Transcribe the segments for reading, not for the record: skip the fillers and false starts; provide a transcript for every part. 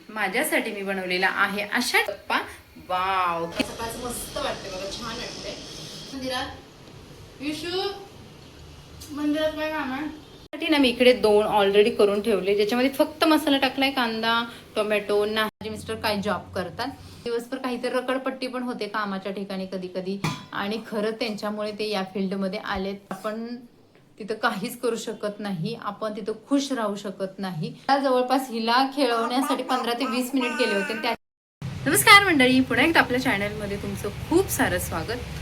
माझ्यासाठी मी बनवलेला आहे अशा टप्पा. वाव, सकाळचं मस्त वाटते बघा, छान वाटते. मंदिरात विशू, मंदिरात काय काम आहे साठी ना मी इकडे 2 ऑलरेडी करून ठेवले, ज्याच्यामध्ये फक्त मसाला टाकलाय, कांदा टोमॅटो. माझे मिस्टर काही जॉब करतात, दिवसभर काहीतरी रकडपट्टी पण होते कामाच्या ठिकाणी कधी कधी, आणि खरं त्यांच्यामुळे ते या फील्डमध्ये आलेत. आपण तिथं काहीच करू शकत नाही, आपण तिथं खुश राहू शकत नाही. जवळपास हिला खेळवण्यासाठी 15 ते 20 मिनिट गेले होते. नमस्कार मंडळी, पुन्हा एकदा आपल्या चॅनलमध्ये तुमचं खूप सारं स्वागत.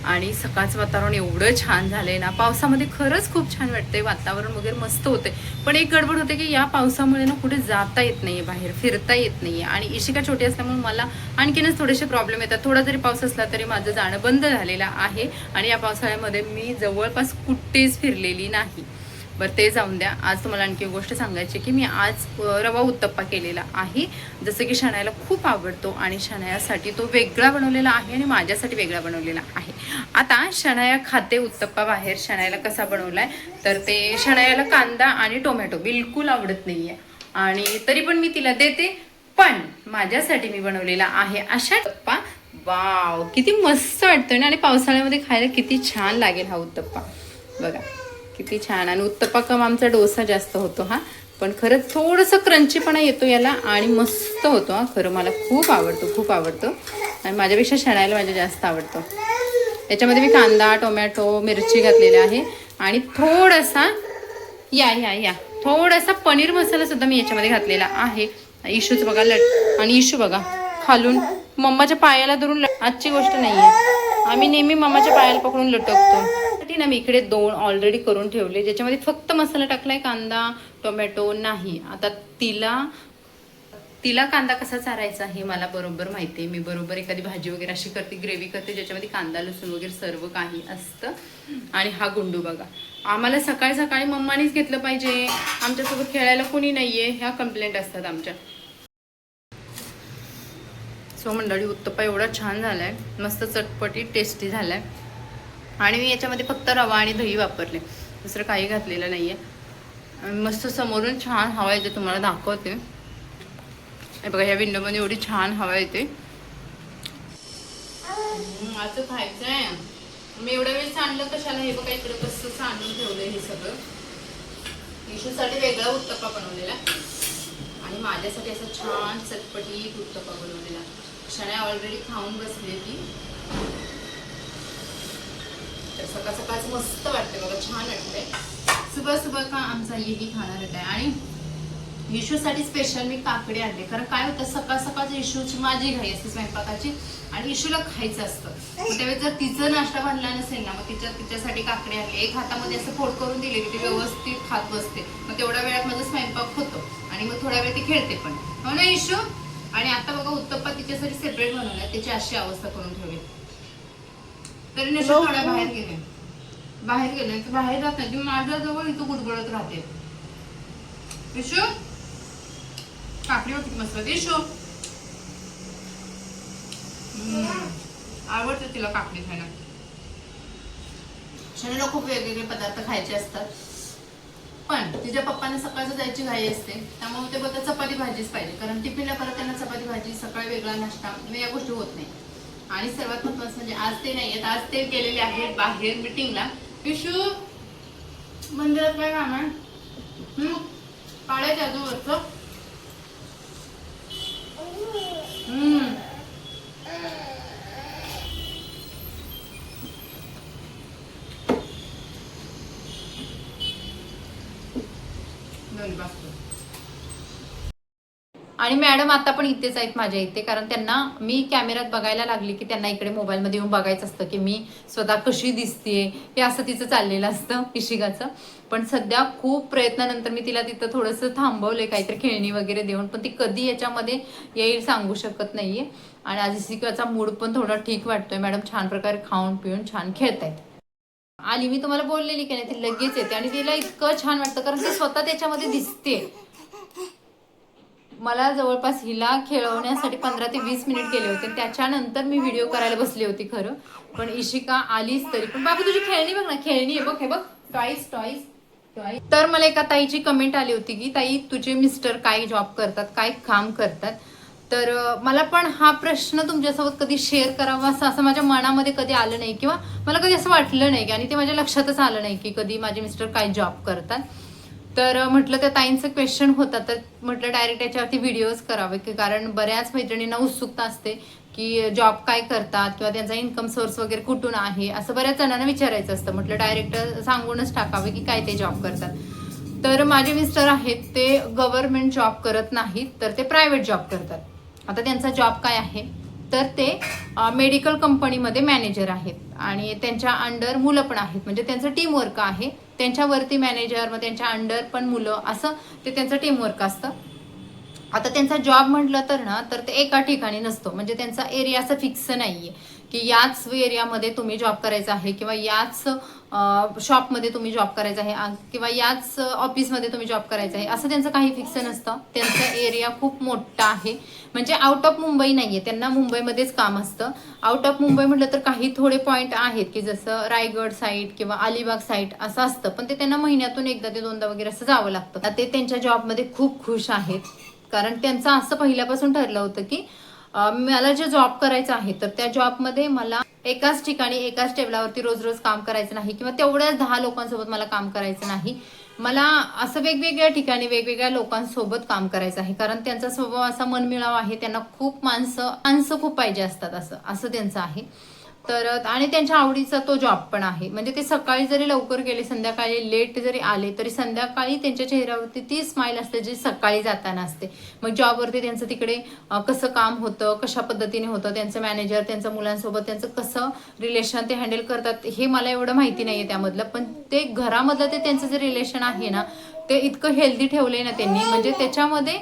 आणि सकाळचं वातावरण एवढं छान झालंय ना, पावसामध्ये खरंच खूप छान वाटतंय, वातावरण वगैरे मस्त होते. पण एक गडबड होते की या पावसामुळे ना कुठे जाता येत नाहीये, बाहेर फिरता येत नाहीये. आणि इशिका छोटी असल्यामुळे मला आणखीनच थोडेसे प्रॉब्लेम येतात. थोडा जरी पाऊस असला तरी माझं जाणं बंद झालेलं आहे, आणि या पावसाळ्यामध्ये मी जवळपास कुठेच फिरलेली नाही. बरं, ते जाऊन द्या. आज तुम्हाला आणखी एक गोष्ट सांगायची की मी आज रवा उत्तप्पा केलेला आहे, जसं की शनायाला खूप आवडतो, आणि शनायासाठी तो वेगळा बनवलेला आहे आणि माझ्यासाठी वेगळा बनवलेला आहे. आता शनाया खाते उत्तप्पा बाहेर. शनायाला कसा बनवलाय तर ते शनायाला कांदा आणि टोमॅटो बिलकुल आवडत नाहीये, आणि तरी पण मी तिला देते. पण माझ्यासाठी मी बनवलेला आहे अशा उत्तप्पा. वाव, किती मस्त वाटतोय ना, आणि पावसाळ्यामध्ये खायला किती छान लागेल हा उत्तप्पा. बघा किती छान. आणि उत्तप्पा कम आमचा डोसा जास्त होतो हा, पण खरंच थोडंसं क्रंचीपणा येतो याला, आणि मस्त होतो हा. खरं मला खूप आवडतो, खूप आवडतो, आणि माझ्यापेक्षा शनायला माझ्या जास्त आवडतो. याच्यामध्ये मी कांदा टोमॅटो मिरची घातलेली आहे, आणि थोडासा या थोडासा पनीर मसाला सुद्धा मी याच्यामध्ये घातलेला आहे. इशूच बघा आणि इशू बघा खालून मम्माच्या पायाला धरून आजची गोष्ट नाहीये, आम्ही नेहमी मम्माच्या पायाला पकडून लटकतो. ना मी इकडे 2 ऑलरेडी करून ठेवले, ज्याच्यामध्ये फक्त मसाला टाकलाय, कांदा टोमॅटो नाही. आता तिला कांदा कसा चारायचा हे मला बरोबर माहिती आहे. मी बरोबर एखादी भाजी वगैरे अशी करते, ग्रेव्ही करते, ज्याच्यामध्ये कांदा लसूण वगैरे सर्व काही असतं. आणि हा गुंडू बघा, आम्हाला सकाळी सकाळी मम्मानीच घेतलं पाहिजे, आमच्यासोबत खेळायला कोणी नाहीये, ह्या कंप्लेंट असतात आमच्या. सो मंडळी, उत्तप्पा एवढा छान झालाय, मस्त चटपटी टेस्टी झालाय. आणि मी याच्यामध्ये फक्त रवा आणि दही वापरले, दुसरं काही घातलेलं नाहीये. मस्त समोरून छान हवा येते, तुम्हाला दाखवते. हे बघा, ह्या विंडोमध्ये एवढी छान हवा येते. असं खायचंय. मी एवढ्या वेळ सांडलं कशाला, हे बघा इकडे कसं सांडून ठेवलंय हे सगळं. इशूसाठी वेगळा उत्तप्पा बनवलेला, आणि माझ्यासाठी असं छान चटपटीत उत्तप्पा बनवलेला. शनाया ऑलरेडी खाऊन बसली ती. तर सकाळ सकाळचं मस्त वाटते बघा, छान वाटते. सुबह सुबह का आमचा यही खाना रहता है. आणि इशूसाठी स्पेशल मी काकडे आणले, कारण काय होतं सकाळ सकाळचं इशूची माझी घाई असते स्वयंपाकाची, आणि इशूला खायचं असतं. त्यावेळेस जर तिचं नाश्ता बनला नसेल ना, मग तिच्यासाठी काकडे आणले. एक हातामध्ये असं फोड करून दिले की ती व्यवस्थित खात बसते, मग तेवढ्या वेळात माझा स्वयंपाक होतो, आणि मग थोड्या वेळ ती खेळते पण, हो ना इशू. आणि आता बघा उत्तप्पा तिच्यासाठी सेपरेट बनवलाय, त्याची अशी अवस्था करून ठेवली. तरी नशी थोड्या बाहेर गेले की बाहेर जात नाही, माझ्या जवळ इथं गुडगुडत राहते. इशू काकडी होती मस्त इशू, आवडते तिला काकडी खायला. शरीराला खूप वेगवेगळे पदार्थ खायचे असतात, पण तिच्या पप्पांना सकाळचं जायची घाई असते, त्यामुळे ते बोलतात चपाती भाजीच पाहिजे, कारण टिफिनला परत त्यांना चपाती भाजी, सकाळी वेगळा नाश्ता, या गोष्टी होत नाही. आणि सर्वात महत्त्वाचं म्हणजे आज ते नाही आहेत, आज ते गेलेले आहेत बाहेर मीटिंगला. विशू, मंदिरात काय काम आहे? काढायचं अजून वरचं. आणि मॅडम आता पण इथेच आहेत माझ्या इथे, कारण त्यांना मी कॅमेऱ्यात बघायला लागली की त्यांना इकडे मोबाईलमध्ये येऊन बघायचं असतं की मी स्वतः कशी दिसतेय, हे असं तिचं चाललेलं असतं इशिकाचं. पण सध्या खूप प्रयत्नानंतर मी तिला तिथं थोडंसं थांबवलंय, काहीतरी खेळणी वगैरे देऊन, पण ती कधी याच्यामध्ये येईल सांगू शकत नाहीये. आणि आज इशिकाचा मूड पण थोडा ठीक वाटतोय, मॅडम छान प्रकारे खाऊन पिऊन छान खेळतायत. आली, मी तुम्हाला बोललेली की नाही, ती लगेच येते, आणि तिला इतकं छान वाटतं कारण ती स्वतः त्याच्यामध्ये दिसते. मला जवळपास हिला खेळवण्यासाठी 15 ते 20 मिनिट गेले होते, त्याच्यानंतर मी व्हिडिओ करायला बसली होती खरं. पण इशिका आलीच तरी पण, बाबू तुझी खेळणी बघ ना, खेळणी आहे बघ, हे बघ टॉईज, तर मला एका ताईची कमेंट आली होती की ताई तुझे मिस्टर काय जॉब करतात, काय काम करतात. तर मला पण हा प्रश्न तुमच्यासोबत कधी शेअर करावा असं माझ्या मनामध्ये कधी आलं नाही, किंवा मला कधी असं वाटलं नाही, आणि ते माझ्या लक्षातच आलं नाही की कधी माझे मिस्टर काय जॉब करतात. तर म्हटलं त्या ताईंचं क्वेश्चन होता, तर म्हटलं डायरेक्ट याच्यावरती व्हिडिओज करावे, की कारण बऱ्याच मैत्रिणींना उत्सुकता असते की जॉब काय करतात किंवा त्यांचा इन्कम सोर्स वगैरे कुठून आहे, असं बऱ्याच जणांना विचारायचं असतं. म्हटलं डायरेक्ट सांगूनच टाकावे की काय ते जॉब करतात. तर माझे मिस्टर आहेत ते गव्हर्नमेंट जॉब करत नाहीत, तर ते प्रायव्हेट जॉब करतात. आता त्यांचा जॉब काय आहे, तर ते मेडिकल कंपनीमध्ये मॅनेजर आहेत आणि त्यांच्या अंडर मुलं पण आहेत, म्हणजे त्यांचं टीम वर्क आहे. त्यांच्यावरती मॅनेजर, मग त्यांच्या अंडर पण मुलं, असं ते त्यांचं टीम वर्क असतं. आता त्यांचा जॉब म्हटलं तर ना, तर ते एका ठिकाणी नसतो, म्हणजे त्यांचा एरिया असं फिक्स नाहीये की याच एरियामध्ये तुम्ही जॉब करायचा आहे, किंवा याच शॉपमध्ये तुम्ही जॉब करायचा आहे, किंवा याच ऑफिसमध्ये तुम्ही जॉब करायचा आहे, असं त्यांचं काही फिक्स नसतं. त्यांचा एरिया खूप मोठा आहे, म्हणजे आउट ऑफ मुंबई नाहीये, त्यांना मुंबईमध्येच काम असतं. आउट ऑफ मुंबई म्हटलं तर काही थोडे पॉईंट आहेत की जसं रायगड साईड किंवा अलिबाग साईड असं असतं, पण ते त्यांना महिन्यातून एकदा ते दोनदा वगैरे असं जावं लागतं. ते त्यांच्या जॉबमध्ये खूप खुश आहेत, कारण त्यांचं असं पहिल्यापासून ठरलं होतं की मला जे जॉब करायचं आहे, तर त्या जॉबमध्ये मला एकाच ठिकाणी एकाच टेबलावरती रोज रोज काम करायचं नाही, किंवा तेवढ्याच 10 लोकांसोबत मला काम करायचं नाही. मला असं वेगवेगळ्या ठिकाणी वेगवेगळ्या लोकांसोबत काम करायचं आहे, कारण त्यांचा स्वभाव असा मनमिळावा आहे. त्यांना खूप माणसं खूप पाहिजे असतात, असं त्यांचं आहे. तर आणि त्यांच्या आवडीचा तो जॉब पण आहे, म्हणजे ते सकाळी जरी लवकर गेले, संध्याकाळी लेट जरी आले, तरी संध्याकाळी त्यांच्या चेहऱ्यावरती ती स्माईल असते जी सकाळी जाताना असते. मग जॉबवरती त्यांचं तिकडे कसं काम होतं, कशा पद्धतीने होतं, त्यांचं मॅनेजर त्यांच्या मुलांसोबत त्यांचं कसं रिलेशन ते हँडल करतात, हे मला एवढं माहिती नाहीये त्यामधलं, पण ते घरामधलं ते त्यांचं जे रिलेशन आहे ना, ते इतकं हेल्दी ठेवलंय ना त्यांनी, म्हणजे त्याच्यामध्ये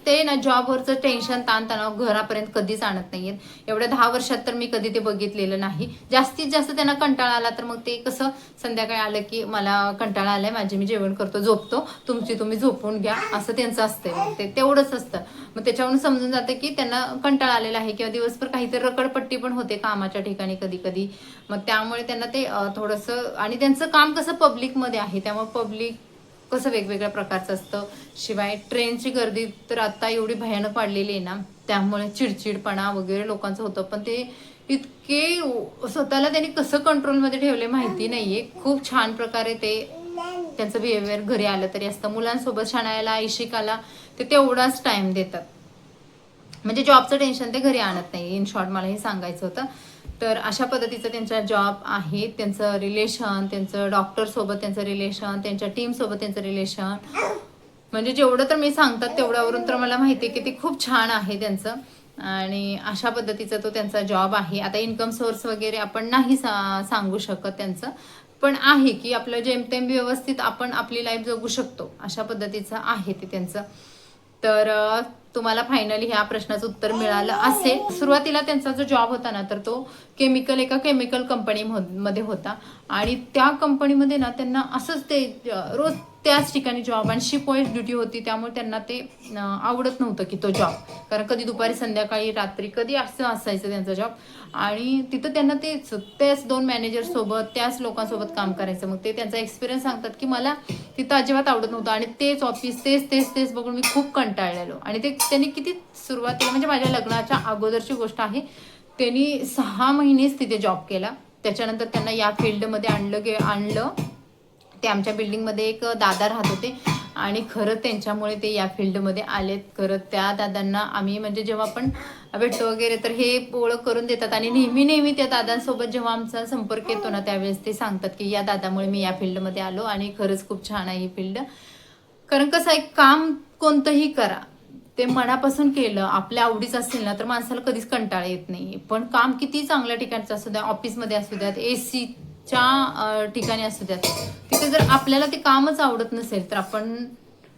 ते ना जॉबवरचं टेन्शन ताणतणाव घरापर्यंत कधीच आणत नाहीयेत. एवढ्या 10 वर्षात तर मी कधी ते बघितलेलं नाही. जास्तीत जास्त त्यांना कंटाळा आला तर मग ते कसं संध्याकाळी आलं की मला कंटाळा आलाय, माझे मी जेवण करतो, झोपतो, तुमची तुम्ही झोपून घ्या, असं त्यांचं असतंय. ते तेवढंच असतं. मग त्याच्यावरून समजून जातं की त्यांना कंटाळा आलेला आहे, किंवा दिवसभर काहीतरी रकडपट्टी पण होते कामाच्या ठिकाणी कधी कधी. मग त्यामुळे त्यांना ते थोडंसं, आणि त्यांचं काम कसं पब्लिकमध्ये आहे, त्यामुळे पब्लिक कसं वेगवेगळ्या प्रकारचं असतं. शिवाय ट्रेनची गर्दी तर आता एवढी भयानक वाढलेली आहे ना, त्यामुळे चिडचिडपणा वगैरे लोकांचं होतं. पण ते इतके स्वतःला त्यांनी कसं कंट्रोलमध्ये ठेवले माहिती नाहीये. खूप छान प्रकारे ते त्यांचं बिहेवियर घरी आलं तरी असतं. मुलांसोबत शाळेला इशिकाला ते तेवढाच टाइम देतात, म्हणजे जॉबचं टेन्शन ते घरी आणत नाही. इन शॉर्ट मला हे सांगायचं होतं. तर अशा पद्धतीचं त्यांचा जॉब आहे. त्यांचं रिलेशन, त्यांचं डॉक्टरसोबत त्यांचं रिलेशन, त्यांच्या टीमसोबत त्यांचं रिलेशन, म्हणजे जेवढं तर मी सांगतात तेवढ्यावरून तर मला माहिती आहे की ते खूप छान आहे त्यांचं. आणि अशा पद्धतीचा तो त्यांचा जॉब आहे. आता इन्कम सोर्स वगैरे आपण नाही सांगू शकत त्यांचं, पण आहे की आपलं जेमतेम व्यवस्थित आपण आपली लाईफ जगू शकतो, अशा पद्धतीचं आहे ते त्यांचं. तर तुम्हाला फायनली ह्या प्रश्नाचं उत्तर मिळालं असेल. सुरुवातीला त्यांचा जो जॉब होता ना, तर तो एका केमिकल कंपनीमध्ये होता, आणि त्या कंपनीमध्ये ना त्यांना असंच ते रोज त्याच ठिकाणी जॉब आणि शिफ्ट वाईज ड्युटी होती, त्यामुळे त्यांना ते आवडत नव्हतं की तो जॉब, कारण कधी दुपारी संध्याकाळी रात्री कधी असं असायचं त्यांचा जॉब. आणि तिथं त्यांना त्याच 2 मॅनेजर सोबत त्याच लोकांसोबत काम करायचं. मग ते त्यांचा एक्सपिरियन्स सांगतात की मला तिथं अजिबात आवडत नव्हतं, आणि तेच ऑफिस तेच तेच तेच बघून मी खूप कंटाळलेलो. आणि ते त्यांनी किती सुरुवातीला, म्हणजे माझ्या लग्नाच्या अगोदरची गोष्ट आहे, त्यांनी 6 महिनेच तिथे जॉब केला. त्याच्यानंतर त्यांना या फील्डमध्ये आणलं. ते आमच्या बिल्डिंगमध्ये एक दादा राहत होते, आणि खरं त्यांच्यामुळे ते या फील्डमध्ये आलेत. खरं त्या दादांना आम्ही, म्हणजे जेव्हा आपण भेटतो वगैरे, तर हे ओळख करून देतात. आणि नेहमी त्या दादांसोबत जेव्हा आमचा संपर्क येतो ना, त्यावेळेस ते सांगतात की या दादामुळे मी या फील्डमध्ये आलो, आणि खरंच खूप छान आहे ही फील्ड. कारण कसं आहे, काम कोणतंही करा, ते मनापासून केलं, आपल्या आवडीचं असेल ना, तर माणसाला कधीच कंटाळा येत नाही. पण काम किती चांगल्या ठिकाणचं असू द्या, ऑफिसमध्ये असू द्यात, एसीच्या ठिकाणी असू द्यात, तिथे जर आपल्याला ते कामच आवडत नसेल, तर आपण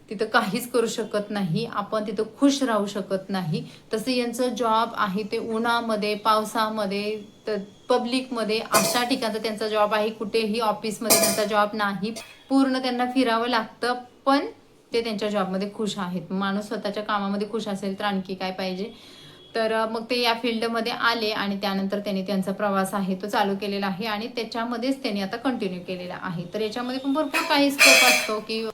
तिथं काहीच करू शकत नाही, आपण तिथं खुश राहू शकत नाही. तसं यांचं जॉब आहे ते उन्हामध्ये, पावसामध्ये, तर पब्लिकमध्ये, अशा ठिकाणचा त्यांचा जॉब आहे. कुठेही ऑफिसमध्ये त्यांचा जॉब नाही. पूर्ण त्यांना फिरावं लागतं, पण ते त्यांच्या जॉबमध्ये खुश आहेत. माणूस स्वतःच्या कामामध्ये खुश असेल तर आणखी काय पाहिजे. तर मग ते या फील्डमध्ये आले आणि त्यानंतर त्यांनी त्यांचा प्रवास आहे तो चालू केलेला आहे आणि त्याच्यामध्येच त्यांनी आता कंटिन्यू केलेला आहे. तर याच्यामध्ये पण भरपूर काही स्कोप असतो की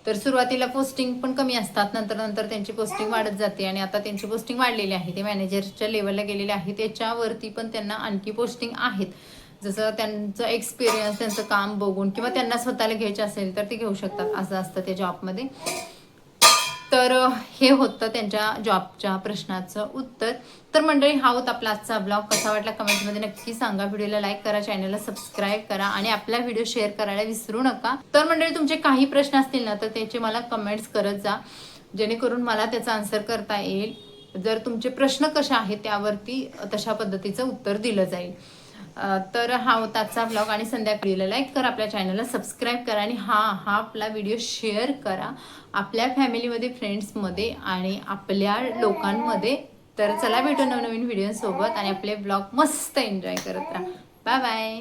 तर सुरुवातीला पोस्टिंग पण कमी असतात, नंतर त्यांची पोस्टिंग वाढत जाते आणि आता त्यांची पोस्टिंग वाढलेली आहे, ते मॅनेजरच्या लेवलला गेलेले आहे. त्याच्यावरती पण त्यांना आणखी पोस्टिंग आहेत. जसं त्यांचं एक्सपिरियन्स, त्यांचं काम बघून किंवा त्यांना स्वतःला घ्यायचं असेल तर ते घेऊ शकतात, असं असतं त्या जॉबमध्ये. तर हे होतं त्यांच्या जॉबच्या प्रश्नाचं उत्तर. तर मंडळी, हा होता आपला आजचा ब्लॉग. कसा वाटला कमेंटमध्ये नक्की सांगा. व्हिडिओला लाईक करा, चॅनलला सबस्क्राईब करा आणि आपला व्हिडिओ शेअर करायला विसरू नका. तर मंडळी, तुमचे काही प्रश्न असतील ना तर त्याचे मला कमेंट्स करत जा, जेणेकरून मला त्याचा आन्सर करता येईल. जर तुमचे प्रश्न कसे आहेत त्यावरती तशा पद्धतीचं उत्तर दिलं जाईल. तर हा होता आजचा ब्लॉग आणि संध्याकाळीला लाईक करा, आपल्या चॅनलला सबस्क्राईब करा आणि हा आपला व्हिडिओ शेअर करा आपल्या फॅमिलीमध्ये, फ्रेंड्समध्ये आणि आपल्या लोकांमध्ये. तर चला भेटू नवनवीन व्हिडिओसोबत आणि आपले ब्लॉग मस्त एन्जॉय करत राहा. Bye bye.